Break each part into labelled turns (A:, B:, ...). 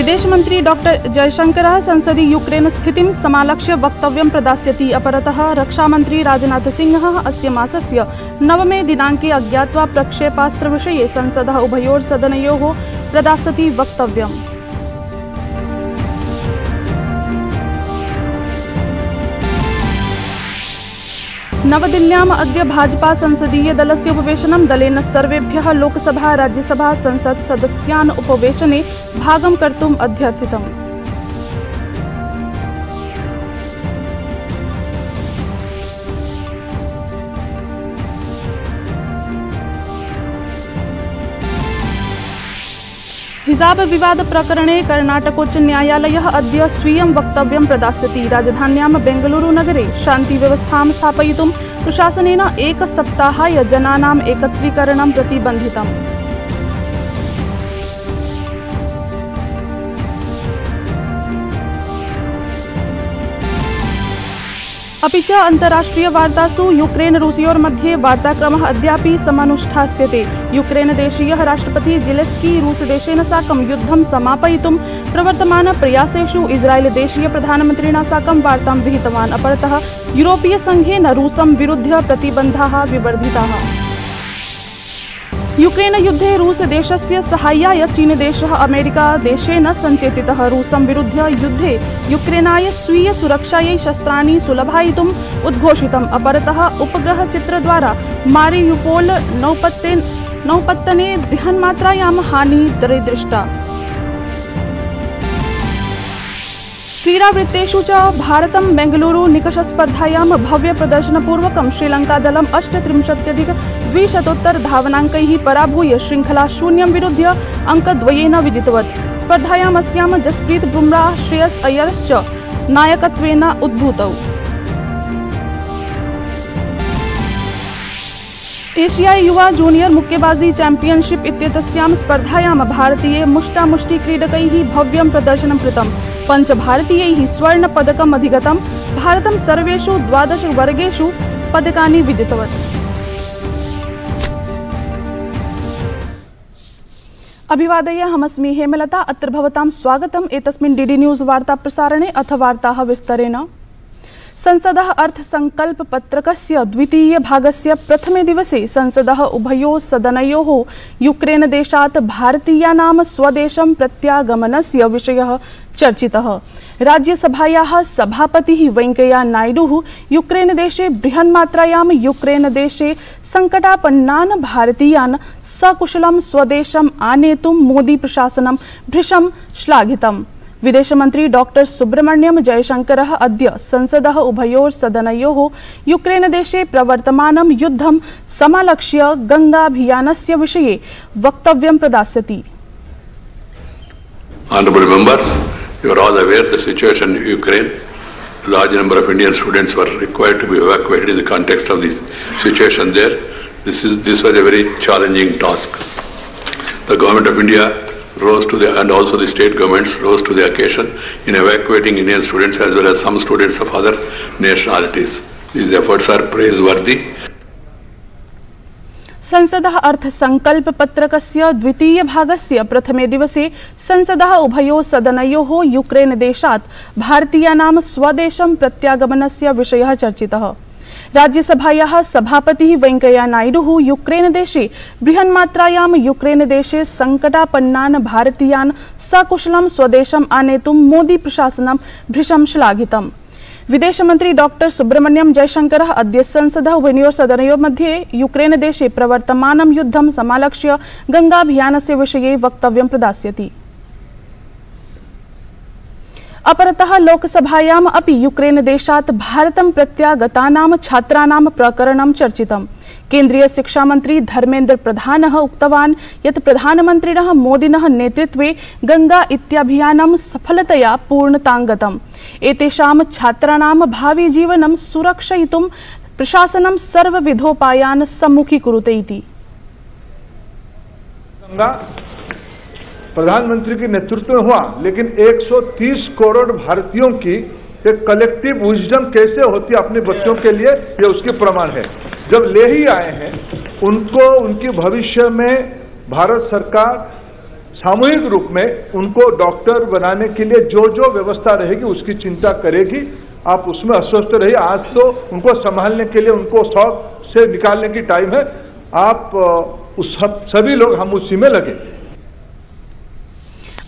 A: विदेशमन्त्री doctor जयशंकरः संसदि Ukraine स्थितिं समालक्ष्य वक्तव्यं प्रदास्यति। अपरतः रक्षामन्त्री राजनाथसिंहः अस्य मासस्य 9 दिनाङ्के अज्ञात्वा प्रक्षेपास्त्रविषये संसदः उभयोर्सदनयोः प्रदास्यति वक्तव्यम्। नवदिल्ल्याम् अद्य भाजपा संसदीय दलस्य उपवेशनं। दलेन सर्वेभ्यः लोकसभा राज्यसभा संसत् सदस्यान् उपवेशने भागं कर्तुम् अध्यर्थितम्। हिजाब विवाद प्रकरणे कर्णाटकोच्च न्यायालयः अद्य स्वीयं वक्तव्यं प्रदास्यति। राजधान्यां बेंगलुरु नगरे शान्तिव्यवस्थां स्थापयितुं प्रशासनेन एकसप्ताहाय जनानाम् एकत्रीकरणं प्रतिबन्धितम्। अपि च अन्ताराष्ट्रिय वार्तासु यूक्रेन रूसयोर्मध्ये वार्ताक्रमः अद्यापि समानुष्ठास्यते। यूक्रेनदेशीयः राष्ट्रपति ज़ेलेन्स्की रूसदेशेन साकं युद्धं समापयितुं प्रवर्तमानप्रयासेषु इस्राएलदेशीय प्रधानमन्त्रिणा साकं वार्तां विहितवान्। अपरतः यूरोपीय संघेन रूसं विरुध्य प्रतिबन्धाः विवर्धिताः। यूक्रेन युद्धे रूस देशस्य साहाय्याय चीनदेशः अमेरिका देशेन सञ्चेतितः। रूसं विरुध्य युद्धे यूक्रेनाय स्वीय सुरक्षायै शस्त्राणि सुलभायितुम् उद्घोषितम्। अपरतः उपग्रहचित्रद्वारा मारियुपोल नौपत्तने बृहन्मात्रायां हानिः दरीदृष्टा। क्रीडावृत्तेषु च भारतं बेंगलुरु निकषस्पर्धायां भव्यप्रदर्शनपूर्वकं श्रीलङ्कादलं 38,200 धावनाङ्कैः पराभूय श्रृङ्खला 0 विरुध्य अङ्कद्वयेन विजितवत्। स्पर्धायाम् अस्यां जसप्रीत बुमराह श्रेयस अय्यरश्च नायकत्वेन उद्भूतौ। एशियाई युवा जूनियर मुक्केबाजी चैंपियनशिप इत्येतस्यां स्पर्धायां भारतीय मुष्टामुष्टि क्रीडकैः भव्यं प्रदर्शनं कृतम्। 5 भारतीयैः स्वर्णपदकम् अधिगतम्। भारतं सर्वेषु 12 वर्गेषु पदकानि विजितवत्। अभिवादय, अहमस्मि हेमलता। अत्र भवतां स्वागतम् एतस्मिन् डीडी न्यूज़ वार्ता प्रसारणे। अथ वार्ताः विस्तरेण। संसदः अर्थसंकल्पपत्रकस्य द्वितीय भागस्य प्रथमे दिवसे संसदः उभयोः सदनयोः यूक्रेनदेशात् भारतीयानां स्वदेशं प्रत्यागमनस्य विषयः चर्चितः। राज्यसभायाः सभापतिः वेंकैया नायडुः यूक्रेनदेशे बृहन्मात्रायां यूक्रेनदेशे संकटापन्नान् भारतीयान् सकुशलं स्वदेशम् आनेतुं मोदी प्रशासनं भृशं श्लाघितम्। विदेशमन्त्री डॉक्टर सुब्रह्मण्यम जयशंकरः अद्य संसदः उभयोर्सदनयोः यूक्रेनदेशे प्रवर्तमानं युद्धं समालक्ष्य गंगाभियानस्य विषये वक्तव्यं प्रदास्यति।
B: Honorable members, you are all aware the situation in Ukraine. A large number of Indian students were required to be evacuated in the context of this situation there. This was a very challenging task. The government of India rose to and also the state governments rose to the occasion in evacuating Indian students as well as some students of other nationalities. These efforts are praiseworthy.
A: संसदः अर्थसंकल्पपत्रकस्य द्वितीय भागस्य प्रथमे दिवसे संसदः उभयोः सदनयोः यूक्रेनदेशात् भारतीयानां स्वदेशं प्रत्यागमनस्य विषयः चर्चितः। राज्यसभायाः सभापतिः वेंकैया नायडुः यूक्रेनदेशे बृहन्मात्रायां यूक्रेनदेशे संकटापन्नान् भारतीयान् सकुशलं स्वदेशम् आनेतुं मोदी प्रशासनं भृशं श्लाघितम्। विदेशमन्त्री डॉक्टर सुब्रह्मण्यम जयशंकरः अद्य संसदः उभयोः सदनयोः मध्ये यूक्रेनदेशे प्रवर्तमानं युद्धं समालक्ष्य गंगाभियानस्य विषये वक्तव्यं प्रदास्यति। अपरतः लोकसभायाम् अपि यूक्रेनदेशात् भारतं प्रत्यागतानां छात्राणां प्रकरणं चर्चितम्। केन्द्रीय शिक्षा मंत्री धर्मेन्द्र प्रधानः उक्तवान् यत् प्रधानमन्त्रिणः मोदिनः नेतृत्वे गंगा इत्याभियानं सफलतया पूर्णताङ्गतम्। एतेषां छात्राणां भावि जीवनं सुरक्षयितुं प्रशासनं सर्वविधोपायान् सम्मुखीकुरुते इति।
C: प्रधानमंत्री के नेतृत्व में हुआ, लेकिन 130 करोड़ भारतीयों की एक कलेक्टिव विजडम कैसे होती है अपने बच्चों के लिए, ये उसके प्रमाण है। जब ले ही आए हैं उनको, उनके भविष्य में भारत सरकार सामूहिक रूप में उनको डॉक्टर बनाने के लिए जो जो व्यवस्था रहेगी उसकी चिंता करेगी। आप उसमें अस्वस्थ रहिए। आज तो उनको संभालने के लिए उनको शौक से निकालने की टाइम है। आप सभी लोग हम उसी में लगे।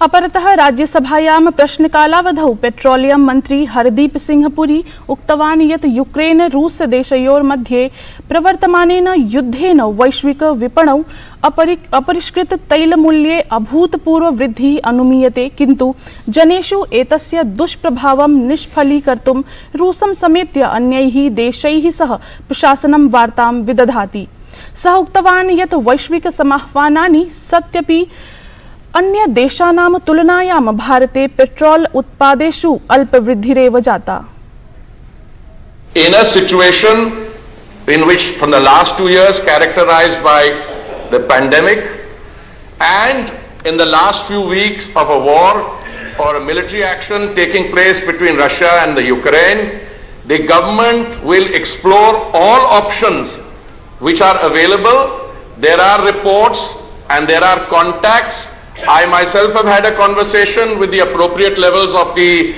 A: अपरतः राज्यसभायां प्रश्नकालावधौ पेट्रोलियम मंत्री हरदीप सिंह पुरी उक्तवान् यत् यूक्रेन रूस देशयोर्मध्ये प्रवर्तमानेन युद्धेन वैश्विक विपणौ अपरिष्कृत तैलमूल्ये अभूतपूर्व वृद्धिः अनुमीयते, किन्तु जनेषु एतस्य दुष्प्रभावं निष्फलीकर्तुं रूसं समेत्य अन्यैः देशैः सह प्रशासनं वार्तां विदधाति। सः उक्तवान् यत् वैश्विक समाह्वानानि सत्यपि अन्य देशानां तुलनायां भारते पेट्रोल उत्पादेषु अल्पवृद्धिरेव जाता।
D: In a situation in which from the last 2 years characterized by the pandemic and in the last few weeks of a war or a military action taking place between Russia and the Ukraine, the government will explore all options which are available. There are reports and there are contacts. I myself have had a conversation with the appropriate levels of the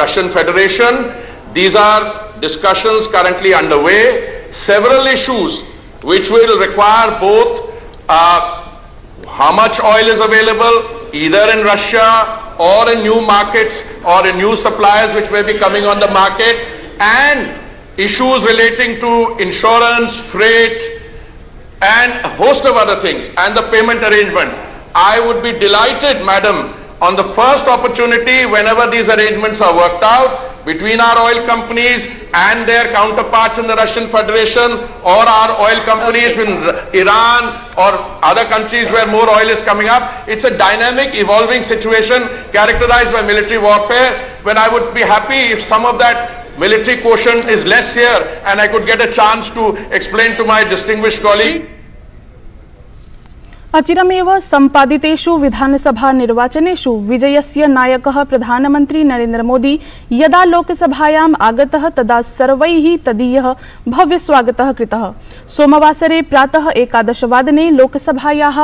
D: Russian Federation. These are discussions currently underway. Several issues which will require both how much oil is available either in Russia or in new markets or in new suppliers which may be coming on the market, and issues relating to insurance, freight and a host of other things, and the payment arrangements. I would be delighted, madam, on the first opportunity whenever these arrangements are worked out between our oil companies and their counterparts in the Russian Federation, or our oil companies in Iran or other countries where more oil is coming up. It's a dynamic, evolving situation characterized by military warfare, when I would be happy if some of that military quotient is less here and I could get a chance to explain to my distinguished colleague.
A: अचिरमेव सम्पादितेषु विधानसभा निर्वाचनेषु विजयस्य नायकः प्रधानमन्त्री नरेन्द्र मोदी यदा लोकसभायाम् आगतः तदा सर्वैः तदीयः भव्यस्वागतः कृतः। सोमवासरे प्रातः 11 वादने लोकसभायाः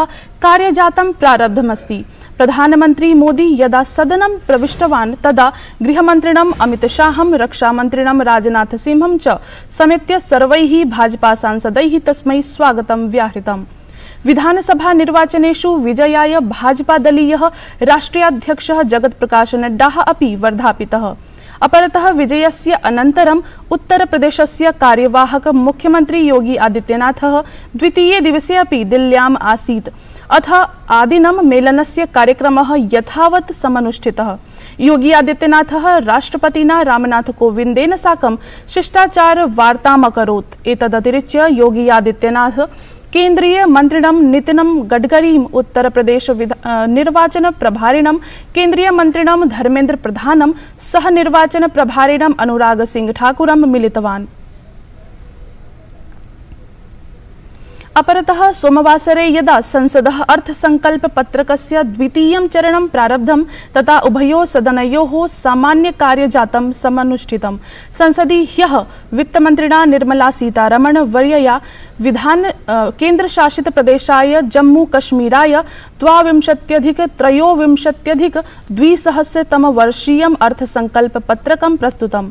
A: कार्यजातं प्रारब्धमस्ति। प्रधानमन्त्री मोदी यदा सदनं प्रविष्टवान् तदा गृहमन्त्रिणम् अमितशाहं, रक्षामन्त्रिणं राजनाथसिंहं च समेत्य सर्वैः भाजपा सांसदैः तस्मै स्वागतं व्याहृतम्। विधानसभा निर्वाचनेषु विजयाय भाजपा दलीयः राष्ट्रियाध्यक्षः जगत्प्रकाश नड्डाः अपि वर्धापितः। अपरतः विजयस्य अनन्तरम् उत्तरप्रदेशस्य कार्यवाहक मुख्यमंत्री योगी आदित्यनाथः द्वितीये दिवसे अपि दिल्ल्याम् आसीत्। अथ आदिनं मेलनस्य कार्यक्रमः यथावत् समनुष्ठितः। योगी आदित्यनाथः राष्ट्रपतिना रामनाथ कोविंदेन साकं शिष्टाचार वार्ताम् अकरोत्। एतदतिरिच्य योगी आदित्यनाथ केंद्रीय मंत्रिणं नितिनं गडकरीं, उत्तर प्रदेश निर्वाचन प्रभारिणं केंद्रीय मंत्रिणं धर्मेंद्र प्रधानं, सह निर्वाचन प्रभारिणं अनुराग सिंह ठाकुरं मिलितवान्। अपरतः सोमवासरे यदा संसदः अर्थसंकल्प पत्रकस्य द्वितीयं चरणं प्रारब्धं तदा उभयोः सदनयोः सामान्य कार्यजातं समनुष्ठितम्। संसदि ह्यः वित्तमन्त्रिणा निर्मला सीतारमण वर्यया केन्द्रशासित प्रदेशाय जम्मू कश्मीराय 23-23-2000 वर्षीयम् अर्थसंकल्प पत्रकं प्रस्तुतम्।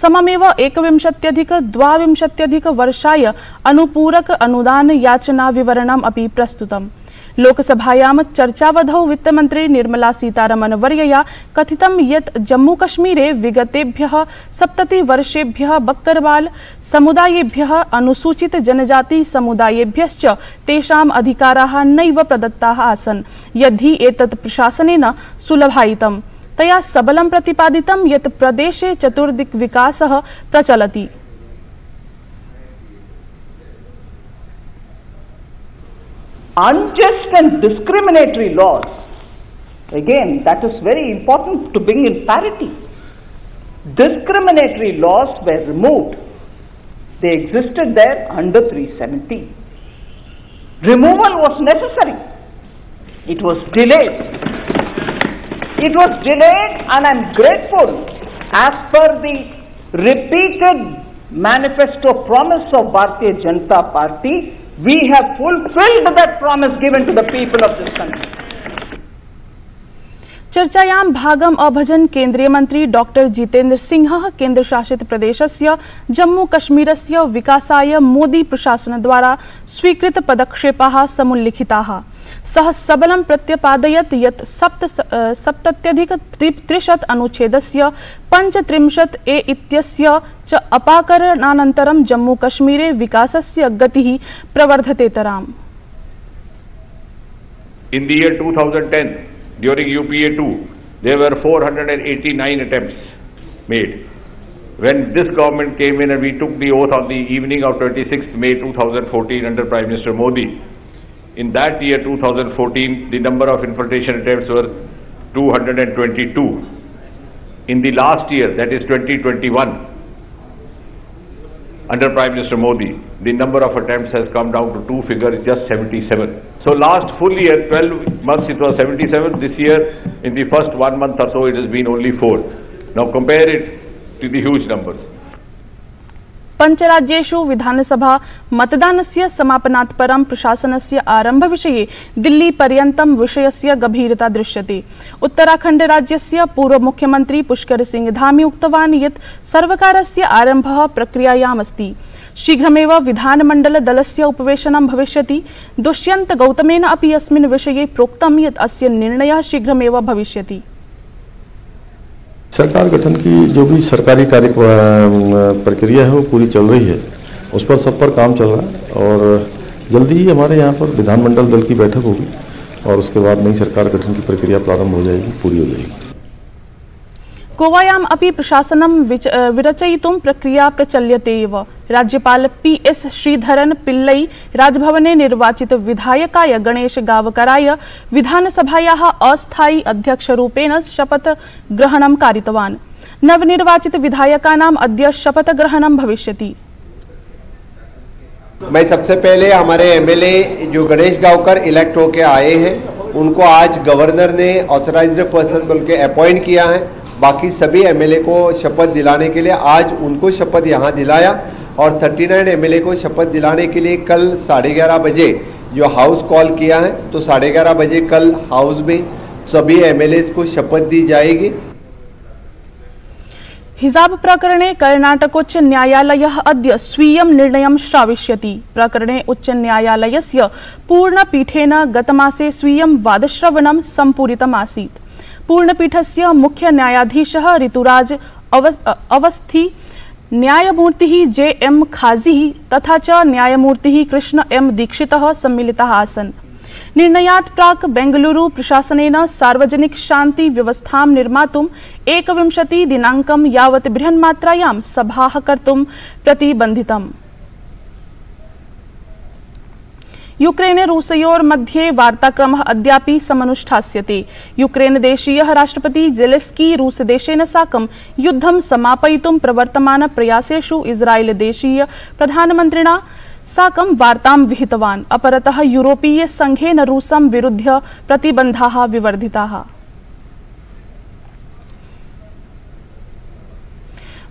A: सममेव 21-22 वर्षाय अनुपूरक अनुदान याचना विवरणम् अपि प्रस्तुतम्। लोकसभायां चर्चावधौ वित्तमन्त्री निर्मला सीतारमण वर्यया कथितं यत् जम्मू कश्मीरे विगतेभ्यः 70 वर्षेभ्यः बक्करवाल समुदायेभ्यः अनुसूचित जनजाति समुदायेभ्यश्च तेषाम् अधिकाराः नैव प्रदत्ताः आसन्, यद्धि एतत् प्रशासनेन सुलभायितम्। तया सबलं प्रतिपादितं यत् प्रदेशे चतुर्दिक् विकासः प्रचलति।
E: Unjust and discriminatory laws, again, that is very important to bring in parity. Discriminatory laws were removed. They existed there under 370. Removal was necessary. It was delayed. It was delayed, and I am grateful, as per the repeated manifesto promise of Bharatiya Janata Party, we have fulfilled that promise given to the people of this country.
A: चर्चायां भागम् अभजन् केन्द्रीय मंत्री doctor Jitendra सिंहः केन्द्रशासित प्रदेशस्य जम्मू कश्मीरस्य विकासाय मोदी प्रशासनद्वारा स्वीकृत पदक्षेपाः समुल्लिखिताः। सः सबलं प्रत्यपादयत् यत् 70+ अनुच्छेदस्य 35A इत्यस्य च अपाकरणानन्तरं जम्मू कश्मीरे विकासस्य गतिः प्रवर्धतेतराम्।
F: In the year 2010, during UPA 2, there were 489 attempts made. When this government came in and we took the oath on the evening of 26th May 2014 under Prime Minister Modi, in that year 2014, the number of infiltration attempts were 222. In the last year, that is 2021, under Prime Minister Modi, the number of attempts has come down to two figures, just 77. So last full year, 12 months, it was 77. This year, in the first 1 month or so, it has been only 4. Now compare it to the huge numbers.
A: पंचराज्येषु विधानसभा मतदानस्य समापनात् परं प्रशासनस्य आरम्भविषये दिल्ली पर्यन्तं विषयस्य गभीरता दृश्यते। उत्तराखण्ड राज्यस्य पूर्व मुख्यमन्त्री पुष्कर सिंह धामी उक्तवान् यत् सर्वकारस्य आरम्भः प्रक्रियायाम् अस्ति। शीघ्रमेव विधानमण्डल दलस्य उपवेशनं भविष्यति। दुष्यन्त गौतमेन अपि अस्मिन् विषये प्रोक्तं यत् अस्य निर्णयः शीघ्रमेव भविष्यति।
G: सरकार गठन की जो भी सरकारी कार्य प्रक्रिया है वो पूरी चल रही है, उस पर सब पर काम चल रहा है और जल्दी ही हमारे यहाँ पर विधानमंडल दल की बैठक होगी और उसके बाद नई सरकार गठन की प्रक्रिया प्रारंभ हो जाएगी, पूरी हो जाएगी।
A: गोवायाम् अपि प्रशासनं विरचयितुं प्रक्रिया प्रचल्यते एव। राज्यपाल PS श्रीधरन पिल्लै राजभवने निर्वाचित विधायकाय गणेश गावकराय विधानसभायाः अस्थायी अध्यक्षरूपेण शपथ ग्रहणं कारितवान्। नवनिर्वाचित विधायकानाम् अद्य शपथ ग्रहणं भविष्यति।
H: मैं सबसे पहले हमारे MLA जो गणेश गावकर इलेक्ट होके आए हैं उनको आज गवर्नर ने ऑथराइज्ड पर्सन बोल के अपॉइंट किया है। बाकी सभी MLA को शपथ दिलाने के लिए आज उनको शपथ यहाँ दिलाया और 39 MLA को शपथ दिलाने के लिए कल 11:30 बजे जो हाउस कॉल किया है, तो 11:30 बजे कल हाउस में सभी MLAs को शपथ दी जाएगी।
A: हिजाब प्रकरणे कर्णाटकोच्च न्यायालयः अद्य स्वीयं निर्णयं श्रावयिष्यति। प्रकरणे उच्च न्यायालयस्य पूर्णपीठेन गतमासे स्वीयं वादश्रवणं सम्पूरितम् आसीत्। पूर्णपीठस्य मुख्य न्यायाधीशः ऋतुराज अवस्थी, न्यायमूर्तिः JM खाजिः तथा च न्यायमूर्तिः कृष्ण M दीक्षितः सम्मिलिताः आसन्। निर्णयात् प्राक् बेंगलुरु प्रशासनेन सार्वजनिक शान्ति व्यवस्थां निर्मातुं 21 दिनाङ्कं यावत् बृहन्मात्रायां सभाः कर्तुं प्रतिबन्धितम्। यूक्रेन रूसयोर्मध्ये वार्ताक्रमः अद्यापि समनुष्ठास्यते। यूक्रेन देशीयः राष्ट्रपति ज़ेलेन्स्की रूसदेशेन साकं युद्धं समापयितुं प्रवर्तमान प्रयासेषु इस्राएल देशीय प्रधानमन्त्रिणा साकं वार्तां विहितवान्। अपरतः यूरोपीय संघेन रूसं विरुध्य प्रतिबन्धाः विवर्धिताः।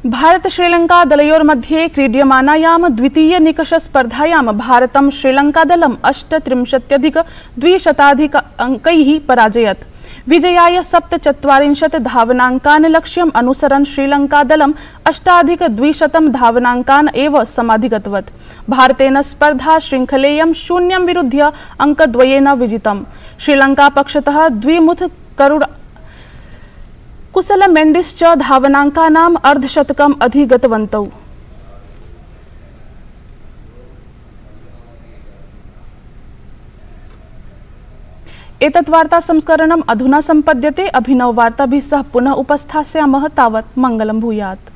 A: भारत श्रीलंका दलयोर्मध्ये क्रीड्यमानायां द्वितीय निकष स्पर्धायां भारतं श्रीलंका दलं 38+200 अंकैः पराजयत्। विजयाय 47 धावनाङ्कान् लक्ष्यम् अनुसरन् श्रीलंका दलं 8+200 धावनाङ्कान् एव समाधिगतवत्। भारतेन स्पर्धा शृङ्खलेयं 0 विरुध्य अंकद्वयेन विजितम्। श्रीलंका पक्षतः द्विमुथ कुशल मेंडिस च धावनाङ्कानाम् अर्धशतकम् अधिगतवन्तौ। एतत् वार्ता संस्करणम् अधुना सम्पद्यते। अभिनव वार्ताभिः सह पुनः उपस्थास्यामः। तावत् मङ्गलं भूयात्।